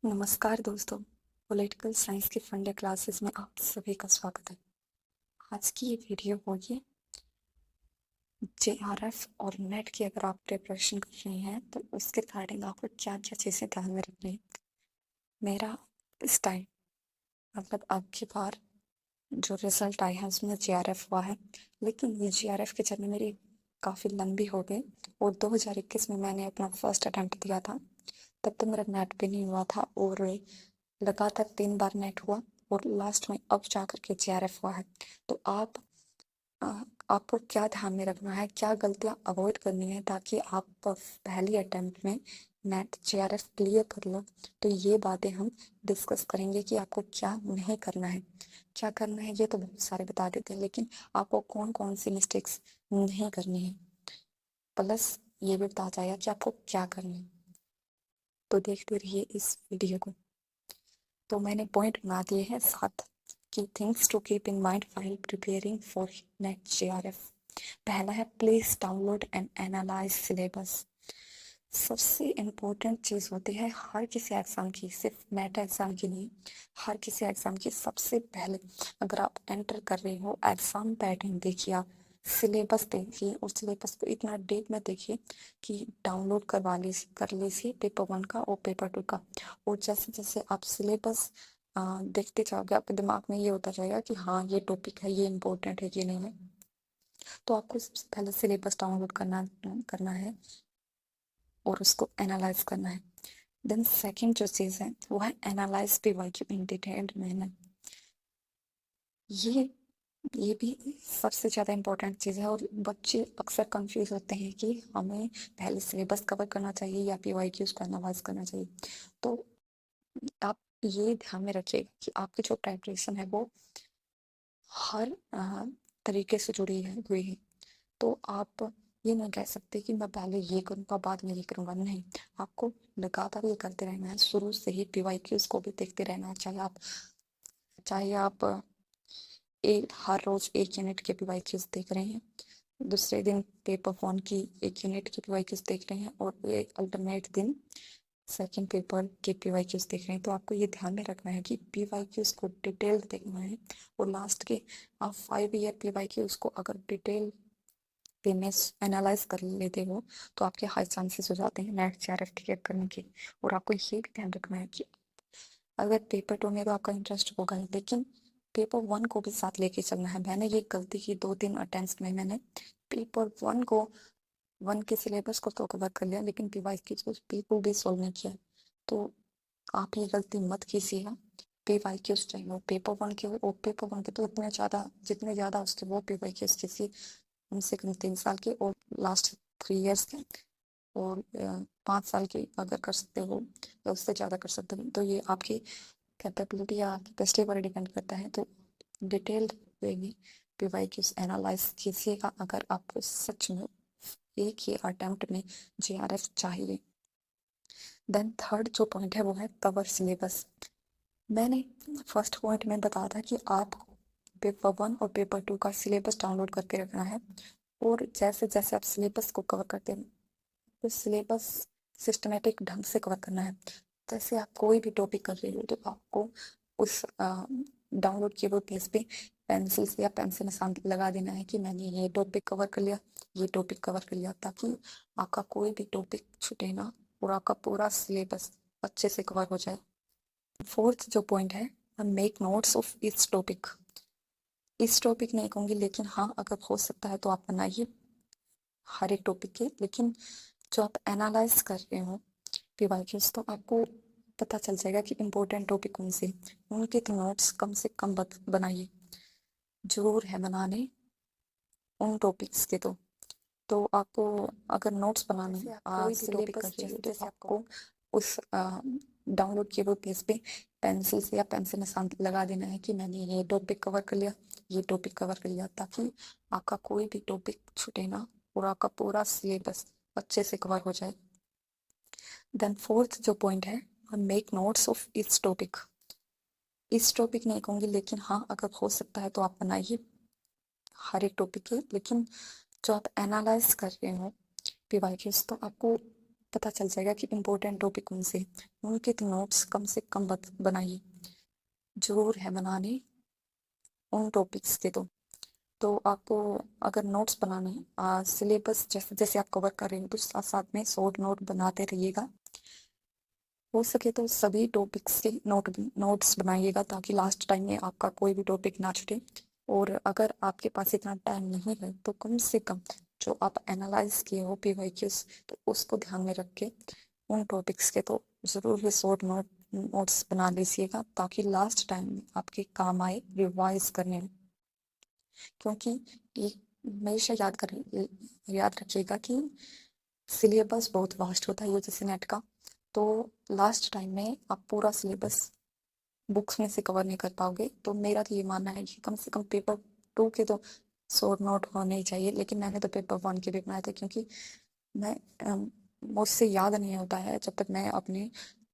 नमस्कार दोस्तों, political science की फंडे क्लासेस में आप सभी का स्वागत है। आज की ये वीडियो होगी जेआरएफ और नेट की। अगर आप प्रिपरेशन कर रही हैं तो उसके रिगार्डिंग आपको क्या क्या चीज़ें ध्यान में रखनी है। मेरा इस टाइम मतलब अब की बार जो रिजल्ट आए हैं उसमें जेआरएफ हुआ है, लेकिन ये जेआरएफ की जर्नी मेरी काफ़ी लंबी हो गई और 2021 में मैंने अपना फर्स्ट अटेम्प्ट दिया था। तब तक मेरा नेट भी नहीं हुआ था और लगातार 3 बार नेट हुआ और लास्ट में अब जाकर के जेआरएफ हुआ है। तो अ, आपको क्या ध्यान में रखना है, क्या गलतियां अवॉइड करनी है ताकि आप पहली अटेम्प्ट में नेट जेआरएफ क्लियर कर लो। तो ये बातें हम डिस्कस करेंगे कि आपको क्या नहीं करना है। क्या करना है ये तो बहुत सारे बता देते हैं, लेकिन आपको कौन कौन सी मिस्टेक्स नहीं करनी है, प्लस ये भी बताया जाएगा कि आपको क्या करना है। तो देखते रहिए इस वीडियो को। तो मैंने पॉइंट बना दिए हैं 7 की things to keep in mind while preparing for NET JRF. पहला है please download and analyse syllabus. सबसे इम्पोर्टेंट चीज़ होती है हर किसी एग्ज़ाम की, सिर्फ नेट एग्ज़ाम की नहीं, हर किसी एग्ज़ाम की सबसे पहले अगर आप एंटर कर रहे हो एग्ज़ाम पैटर्न देखिए, आप सिलेबस देखिए और सिलेबस को इतना डेप में देखिए कि डाउनलोड कर लीजिए पेपर 1 का और पेपर 2 का। और जैसे जैसे आप सिलेबस देखते जाओगे आपके दिमाग में ये होता जाएगा कि हाँ ये टॉपिक है, ये इम्पोर्टेंट है, ये नहीं है। तो आपको सबसे पहले सिलेबस डाउनलोड करना है और उसको एनालाइज करना है। देन सेकंड जो चीज़ है वो है एनालाइज पीवाईक्यू इन डिटेल्ड मैनर। ये ये भी सबसे ज़्यादा इम्पोर्टेंट चीज़ है और बच्चे अक्सर कंफ्यूज होते हैं कि हमें पहले सिलेबस कवर करना चाहिए या पीवाईक्यूज को एनालाइज करना चाहिए। तो आप ये ध्यान में रखिएगा कि आपकी जो प्रिपरेशन है वो हर तरीके से जुड़ी है हुई है। तो आप ये नहीं कह सकते कि मैं पहले ये करूँगा बाद में ये करूँगा, नहीं। आपको लगातार ये करते रहना है, शुरू से ही पीवाईक्यूज को भी देखते रहना है। चाहे आप हर रोज 1 यूनिट के पीवाईक्यूज देख रहे हैं, दूसरे दिन पेपर 1 की 1 यूनिट की पीवाईक्यूज देख रहे हैं और ये अल्टरनेट दिन सेकंड पेपर के पीवाईक्यूज देख रहे हैं, तो आपको ये ध्यान में रखना है कि पीवाईक्यूज को डिटेल्ड देखना है। और लास्ट के आप 5 ईयर पीवाईक्यूज को अगर डिटेल में एनालाइज कर लेते हो तो आपके हाई चांसेस हो जाते हैं नेट जेआरएफ क्लियर करने के। और आपको ये भी ध्यान रखना है कि अगर पेपर 2 में तो आपका इंटरेस्ट होगा ही, लेकिन पेपर 1 को भी साथ लेके चलना है। मैंने ये गलती की 2-3 अटेम्प्ट्स में, मैंने पेपर 1 को 1 के सिलेबस को तो कवर कर लिया लेकिन पीवाईक्यूज को बिल्कुल भी सोल्व नहीं किया। तो आप ये गलती मत कीजिएगा। पीवाईक्यूज चाहिए वो पेपर 1 के हो और पेपर 1 के तो इतने ज़्यादा, जितने ज़्यादा उसके वो पीवाईक्यूज कीजिए, कम से कम 3 साल के और लास्ट 3 ईयर्स के। और 5 साल की अगर कर सकते हो या उससे ज़्यादा कर सकते हो तो ये आपकी कैपेबिलिटी या कैपेसिटी पर डिपेंड करता है। तो डिटेल्ड वे में पीवाईक्यूज एनालाइज कीजिएगा अगर आपको सच में एक ही अटेम्प्ट में जेआरएफ चाहिए। देन थर्ड जो पॉइंट है वो है कवर सिलेबस। मैंने फर्स्ट पॉइंट में बताया था कि आप पेपर 1 और पेपर 2 का सिलेबस डाउनलोड करके रखना है और जैसे जैसे आप सिलेबस को कवर करते हैं तो सिलेबस सिस्टमेटिक ढंग से कवर करना है। जैसे आप कोई भी टॉपिक कर रहे हो तो आपको उस डाउनलोड किए हुए पेज पे पेंसिल से या पेन से निशान लगा देना है कि मैंने ये टॉपिक कवर कर लिया, ये टॉपिक कवर कर लिया, ताकि आपका कोई भी टॉपिक छूटे ना और आपका पूरा सिलेबस अच्छे से कवर हो जाए। फोर्थ जो पॉइंट है, मेक नोट्स ऑफ इस टॉपिक। इस टॉपिक नहीं कहूँगी लेकिन हाँ अगर हो सकता है तो आप बनाइए हर एक टॉपिक के। लेकिन जो आप एनालाइज कर रहे हो पीवाईक्यूज तो आपको पता चल जाएगा कि इम्पोर्टेंट टॉपिक कौन से, उनके तो नोट्स कम से कम बनाइए, जरूर है बनाने उन टॉपिक्स के। तो आपको अगर नोट्स बनाने सिलेबस जैसे तो आपको उस डाउनलोड किए हुए पेज पे पेंसिल से या पेन से निशान लगा देना है कि मैंने ये टॉपिक कवर कर लिया, ये टॉपिक कवर कर लिया, ताकि आपका कोई भी टॉपिक छूटे ना और आपका पूरा सिलेबस अच्छे से कवर हो जाए। देन फोर्थ जो पॉइंट है, मेक नोट्स ऑफ इस टॉपिक। इस टॉपिक नहीं कहूँगी लेकिन हाँ अगर हो सकता है तो आप बनाइए हर एक टॉपिक के। लेकिन जो आप एनालाइज कर रहे हो पीवाईक्यूज तो आपको पता चल जाएगा कि इम्पोर्टेंट टॉपिक कौन से हैं। उनके तो नोट्स कम से कम बनाइए, जरूर है बनाने उन टॉपिक्स के। तो आपको अगर नोट्स बनाने हैं, सिलेबस जैसे जैसे आप कवर कर रहे हो तो साथ साथ में शॉर्ट नोट बनाते रहिएगा। हो सके तो सभी टॉपिक्स के नोट्स बनाइएगा ताकि लास्ट टाइम में आपका कोई भी टॉपिक ना छूटे। और अगर आपके पास इतना टाइम नहीं है तो कम से कम जो आप एनालाइज किए हो पीवाईक्यूज, तो उसको ध्यान में रख के उन टॉपिक्स के तो जरूर ही शॉर्ट नोट्स बना लीजिएगा ताकि लास्ट टाइम में आपके काम आए रिवाइज करने में। क्योंकि ये हमेशा याद रखिएगा कि सिलेबस बहुत वास्ट होता है यूजीसी नेट का। तो लास्ट टाइम में आप पूरा सिलेबस बुक्स में से कवर नहीं कर पाओगे। तो मेरा तो ये मानना है कि कम से कम पेपर 2 के तो शॉर्ट नोट होने ही चाहिए। लेकिन मैंने तो पेपर 1 के भी बनाए थे क्योंकि मैं मुझसे याद नहीं होता है जब तक मैं अपने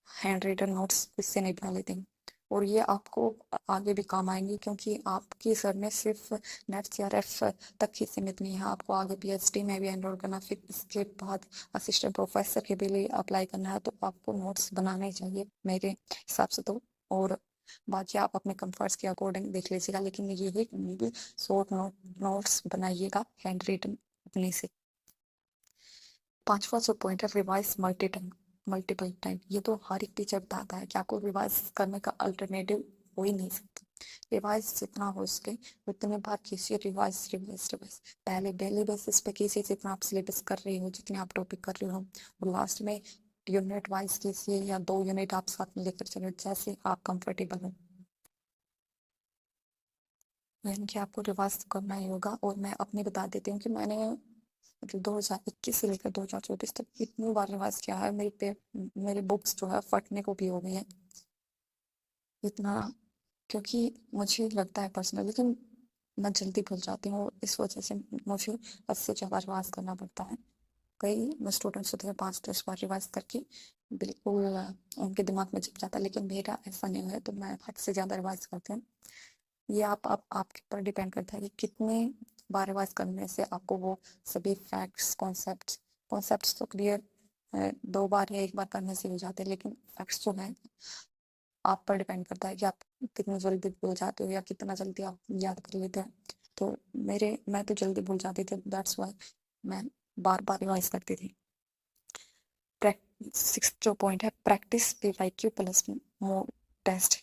हैंड रिटन नोट्स इससे नहीं बना लेती हूँ। और ये आपको आगे भी काम आएंगे क्योंकि आपकी सर में सिर्फ नेट सीआरएफ तक ही सीमित नहीं है, आपको आगे पीएचडी में भी एनरोल करना, फिर इसके बाद असिस्टेंट प्रोफेसर के भी लिए अप्लाई करना है। तो आपको नोट्स बनाने चाहिए मेरे हिसाब से तो। और बाकी आप अपने कंफर्ट्स के अकॉर्डिंग देख लीजिएगा, लेकिन यही शॉर्ट नोट्स बनाइएगा हैंड रिटन अपने से। 5वां जो पॉइंट है रिवाइज मल्टीपल टाइम। ये तो हर एक टीचर बताता है कि आपको रिवाइज करने का अल्टरनेटिव हो ही नहीं सकता। रिवाइज जितना हो सके उतने बार कीजिए, रिवाइज रिवाइज रिवाइज। पहले डेली बेसिस पे कीजिए जितना आप सिलेबस कर रहे हो, जितने आप टॉपिक कर रहे हो। और लास्ट में यूनिट वाइज कीजिए या 2 यूनिट आप साथ में लेकर चलो, जैसे आप कंफर्टेबल हो। यानी कि आपको रिवाइज तो करना ही होगा। और मैं अपनी बता देती हूँ कि मैंने मतलब 2021 से लेकर 2024 तक इतनी बार रिवाइज किया है, मेरी बुक्स जो है फटने को भी हो गई है इतना। क्योंकि मुझे लगता है पर्सनली, लेकिन मैं जल्दी भूल जाती हूँ, इस वजह से मुझे हद से ज़्यादा रिवाइज करना पड़ता है। कई स्टूडेंट्स होते हैं 5-10 बार रिवाइज करके बिल्कुल उनके दिमाग में जम जाता है, लेकिन मेरा ऐसा नहीं है। तो मैं हद से ज़्यादा रिवाइज करती हूँ। ये आपके ऊपर डिपेंड करता है कि कितने बार रिवाइज करने से आपको वो सभी फैक्ट्स कॉन्सेप्ट्स तो क्लियर 2 बार या 1 बार करने से हो जाते हैं, लेकिन फैक्ट्स जो है आप पर डिपेंड करता है कि आप कितनी जल्दी भूल जाते हो या कितना जल्दी आप याद कर लेते हैं। तो मैं तो जल्दी भूल जाती थी, दैट्स वाई मैं बार बार रिवाइज करती थी। 6 जो पॉइंट है practice PYQ plus mock test.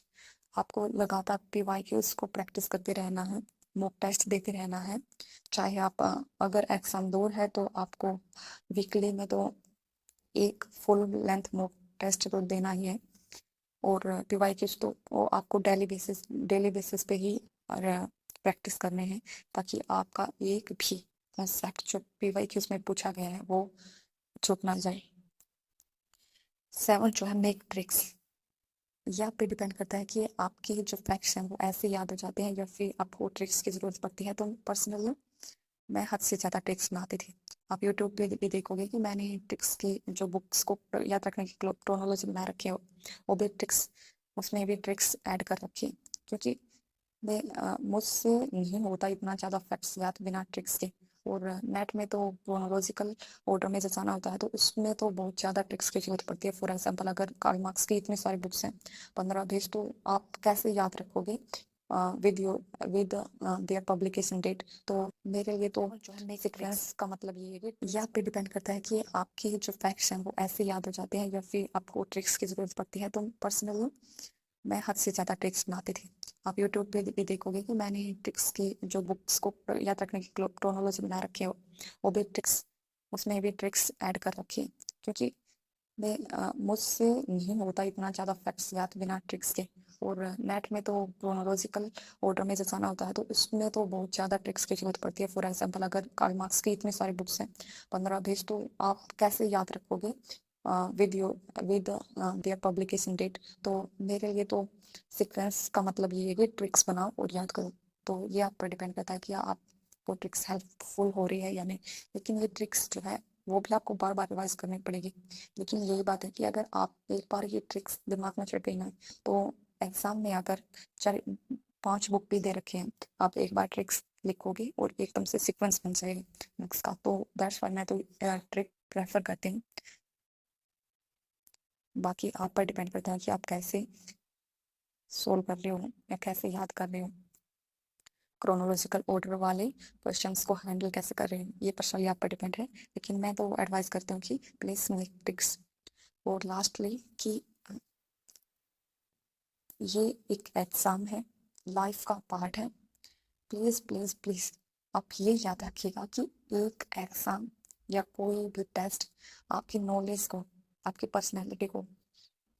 आपको लगातार पीवाईक्यूज को प्रैक्टिस करते रहना है, मॉक टेस्ट देते रहना है। चाहे आप अगर एग्जाम दूर है तो आपको वीकली में तो एक फुल लेंथ मॉक टेस्ट तो देना ही है। और पीवाईक्यूज तो वो आपको डेली बेसिस पे ही प्रैक्टिस करने हैं ताकि आपका एक भी कॉन्सेप्ट जो पीवाईक्यूज में पूछा गया है वो छूट ना जाए। 7 जो है मेक ट्रिक्स। यह आप पे डिपेंड करता है कि आपके जो फैक्ट्स हैं वो ऐसे याद हो जाते हैं या फिर आपको ट्रिक्स की जरूरत पड़ती है। तो पर्सनली मैं हद से ज़्यादा ट्रिक्स बनाती थी। आप यूट्यूब पे भी देखोगे कि मैंने ट्रिक्स की जो बुक्स को याद रखने की क्रोनोलॉजी बना रखी है, वो भी ट्रिक्स, उसमें भी ट्रिक्स ऐड कर रखी है। क्योंकि मुझसे नहीं होता इतना ज़्यादा फैक्ट्स याद बिना ट्रिक्स के। और नेट में तो क्रोनोलॉजिकल ऑर्डर में जैसा होता है तो उसमें तो बहुत ज़्यादा ट्रिक्स की जरूरत पड़ती है। फॉर एग्जाम्पल अगर कार्ल मार्क्स की इतनी सारी बुक्स हैं 15-20, तो आप कैसे याद रखोगे विद देयर पब्लिकेशन डेट। तो मेरे लिए तो जो है सीक्वेंस का मतलब ये है कि यह आप पे डिपेंड करता है कि आपके जो फैक्ट्स हैं वो ऐसे याद हो जाते हैं या फिर आपको ट्रिक्स की जरूरत पड़ती है। तो पर्सनली मैं हद से ज़्यादा ट्रिक्स बनाती थी। आप यूट्यूब पे भी देखोगे कि मैंने ट्रिक्स की जो बुक्स को याद रखने की क्रोनोलॉजी बना रखी है, वो भी ट्रिक्स, उसमें भी ट्रिक्स ऐड कर रखी है। क्योंकि मुझसे नहीं होता इतना ज़्यादा फैक्ट्स याद बिना ट्रिक्स के। और नेट में तो क्रोनोलॉजिकल ऑर्डर में जैसा होता है तो उसमें तो बहुत ज़्यादा ट्रिक्स की जरूरत पड़ती है। फॉर एग्जाम्पल अगर कार्ल मार्क्स की इतनी सारी बुक्स हैं 15-20, तो आप कैसे याद रखोगे विद देयर पब्लिकेशन डेट। तो मेरे लिए तो सीक्वेंस का मतलब ये है कि ट्रिक्स बनाओ और याद करो। तो ये आप पर डिपेंड करता है कि आपको ट्रिक्स हेल्पफुल हो रही है या नहीं। लेकिन ये ट्रिक्स जो है वो भी आपको बार बार रिवाइज करनी पड़ेगी। लेकिन यही बात है कि अगर आप एक बार ये ट्रिक्स दिमाग में चढ़ गई ना, तो एग्जाम में अगर चाहे 5 बुक भी दे रखे हैं, आप एक बार ट्रिक्स लिखोगे और एकदम से सीक्वेंस बन जाएगा बुक्स का। तो दैट्स व्हाई मैं तो ट्रिक प्रेफर करती हूँ। बाकी आप पर डिपेंड करता है कि आप कैसे सोल्व कर रहे हो या कैसे याद कर रहे हो, क्रोनोलॉजिकल ऑर्डर वाले क्वेश्चंस को हैंडल कैसे कर रहे हैं, ये पर्सनली आप पर डिपेंड है। लेकिन मैं तो एडवाइस करती हूँ कि प्लीज मेक ट्रिक्स। और लास्टली कि ये एक एग्जाम है, लाइफ का पार्ट है। प्लीज प्लीज प्लीज आप ये याद रखिएगा कि एक एग्जाम या कोई भी टेस्ट आपकी नॉलेज को, आपकी पर्सनैलिटी को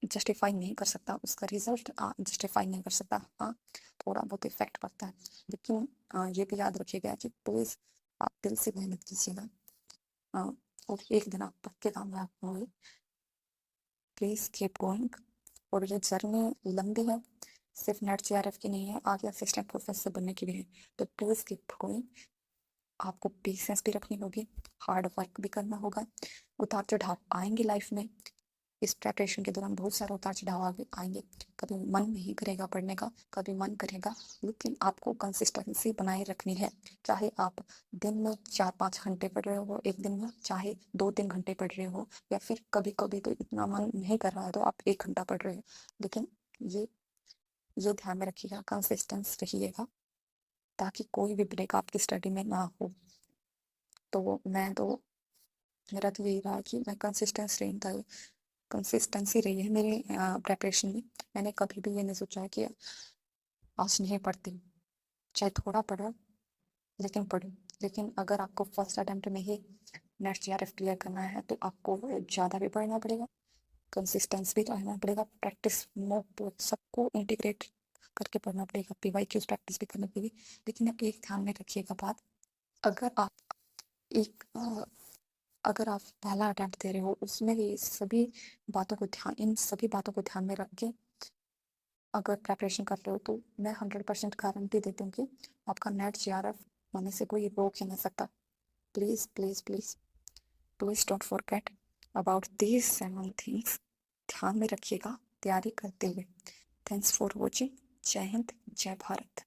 जस्टिफाई नहीं कर सकता, उसका रिजल्ट जस्टिफाई नहीं कर सकता। हाँ, थोड़ा बहुत इफेक्ट पड़ता है, लेकिन ये भी याद रखिएगा कि प्लीज आप दिल से मेहनत कीजिएगा, और एक दिन आप पक्के कामयाब होंगे। Please keep going. और ये जर्नी लंबी है, सिर्फ नेट जीआरएफ की नहीं है, आगे असिस्टेंट प्रोफेसर बनने की भी है। तो प्लीज कीप गोइंग। आपको पेशेंस भी रखनी होगी, हार्ड वर्क भी करना होगा। उतार चढ़ाव आएंगे लाइफ में, इस प्रेपरेशन के दौरान बहुत सारे उतार चढ़ाव आएंगे। कभी मन नहीं करेगा पढ़ने का, कभी मन करेगा, लेकिन आपको कंसिस्टेंसी बनाए रखनी है। चाहे आप दिन में 4-5 घंटे पढ़ रहे हो, एक दिन में चाहे 2-3 घंटे पढ़ रहे हो, या फिर कभी कभी तो इतना मन नहीं कर रहा है तो आप 1 घंटा पढ़ रहे हो, लेकिन ये ये ध्यान में रखिएगा, कंसिस्टेंस रहिएगा, ताकि कोई भी ब्रेक आपकी स्टडी में ना हो। तो मेरा तो यही रहा कि मैं कंसिस्टेंसी रही है मेरी प्रेपरेशन में। मैंने कभी भी ये नहीं सोचा है कि आज नहीं पढ़ती, चाहे थोड़ा पढ़ो लेकिन पढ़ो। लेकिन अगर आपको फर्स्ट अटेम्प्ट में ही नेट जीआरएफ क्लियर करना है तो आपको ज़्यादा भी पढ़ना पड़ेगा, कंसिस्टेंस भी रहना पड़ेगा, प्रैक्टिस मॉक सबको इंटीग्रेट करके पढ़ना पड़ेगा, पीवाईक्यूज प्रैक्टिस भी करनी पड़ेगी। लेकिन एक ध्यान में रखिएगा बात, अगर आप एक अगर आप पहला अटेम्प्ट दे रहे हो, उसमें ये सभी इन सभी बातों को ध्यान में रख के अगर प्रेपरेशन कर रहे हो, तो मैं 100% गारंटी देती हूँ कि आपका नेट जीआरएफ होने से कोई रोक ही नहीं सकता। Please please please please don't forget about these 7 things. ध्यान में रखिएगा तैयारी करते हुए। Thanks for watching. जय हिंद, जय भारत।